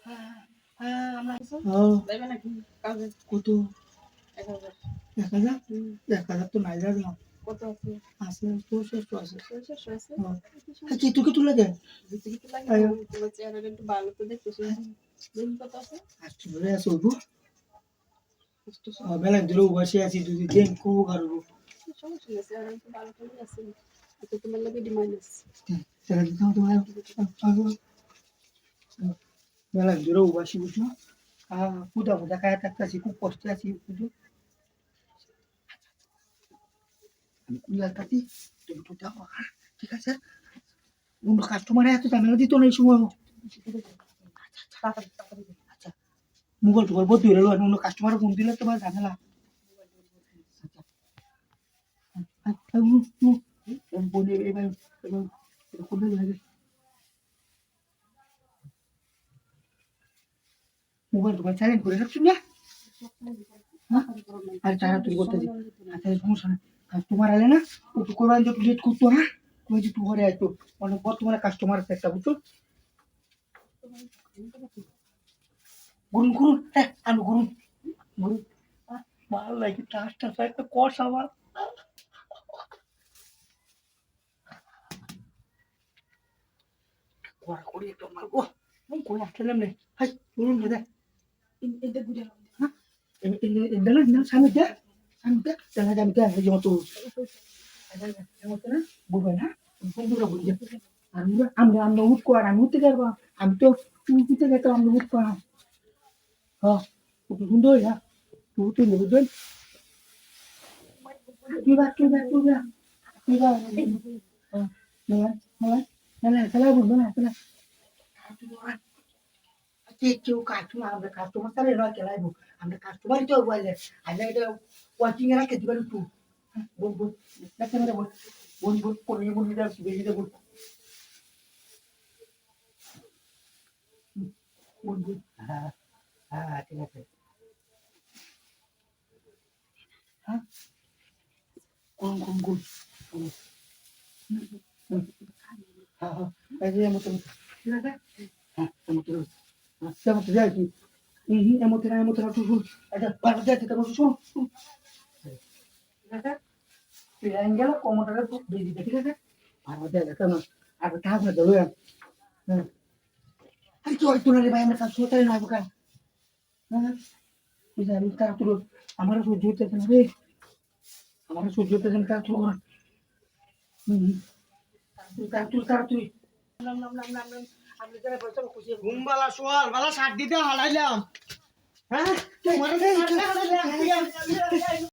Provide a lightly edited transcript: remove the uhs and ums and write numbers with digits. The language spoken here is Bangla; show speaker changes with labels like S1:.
S1: হ্যাঁ হ্যাঁ আমরা
S2: যাইবে নাকি কাজে?
S1: কত
S2: 1000
S1: 1000 1000 তো নাই দাদা
S2: কত আছে?
S1: আছে তো শেষ আছে
S2: 600 আছে?
S1: কি তুই কি তুলে দে
S2: দিতে কি লাগে?
S1: আয়ো
S2: তোমার চেহারাটা একটু ভালো তো দেখতে শুনছি। দিন কত আছে?
S1: আজকে ধরে আছে ওগো
S2: 800
S1: বেলা ধরে বসে আছি যদি দেন খুব কারো
S2: সমস্যা নেই, চেহারা একটু ভালো তো আছে। এটা তোমার লাগে ডিমাইনাস।
S1: সেটা দিতে হতো বেলা ধরে বসে বুঝলো পুজা পুজা খায় থাকতেছি খুব কষ্টে আছি বুঝলো আমি কুলাটাছি তুমি তো দাও ঠিক আছে অন্য কাস্টমার এত ঝামেলা দিত না এই সময় আচ্ছা মোবাইল টোবাইল বদলে হলো অন্য কাস্টমার ফোন দিলে তোমার ঝামেলা বলে এবার করবে লাগে মোবাইল টোবাইল সাইলেন্ট করে রাখছো না আর তাড়াতাড়ি করতেছি আচ্ছা সমস্যা নেই কাস্টমার এলে না একটু করবেন যে একটু লেট করতো হ্যাঁ তুমি একটু ঘরে আসতো অনেক বর্তমানে কাস্টমার আছে একটা বুঝছো ঘুরুন ঘুরুন হ্যাঁ আমি ঘুরুন ঘুরুন ভালো লাগে টাচটা একটা কষ আমার কড়া করি একটু আমার গো কই আসলাম রে হাই ঘুরুন দাদা
S2: এটা ঘুরে
S1: হ্যাঁ এটা না সামনে দে দেখা যাবে কে এই মতো বুঝবে না বন্ধুরা বুঝবে আর আমরা আমরা উঠ কর আমি উঠতে পারবো আমি তো উঠতে গেতাম আমরা উঠ কর হ্যাঁ খুব সুন্দর হ্যাঁ তুই তুই বুঝবেন তুই খেলা বুঝবে না খেলা কেউ কাস্টমার আমরা কাস্টমার তাহলে নয় খেলাইবো আমরা কাস্টমারই তো বলে আমরা এটা ওয়াচিং এ রাখতে দিবেন একটু বল বল দেখতে মেরে বল বল বল করে বল এটা বেশি দে বল বল বল হ্যাঁ হ্যাঁ ঠিক আছে হ্যাঁ কোন কোন কোন হ্যাঁ হ্যাঁ এই যে মতো ঠিক আছে হ্যাঁ মতো আচ্ছা মতো যাই কি এমন তুই আচ্ছা বারবার যাই তো শুন ঠিক আছে পিলাইন গেল কোমরটা খুব বেশি ঠিক আছে আর মধ্যে দেখা না আর থাক না দেবো হ্যাঁ আরে তুই তুই রে ভাই আমরা কাজ করতে না বুকা হ্যাঁ তুই জানি কাজ তুই আমার সহ্য হচ্ছে না রে আমার সহ্য হচ্ছে না কাজ তুই হুম তুই নাম নাম নাম নাম আমি যারা বলছো খুশি
S3: ঘুমবালা সোয়াল বালা 60 দিতে হালাইলাম হ্যাঁ তোমার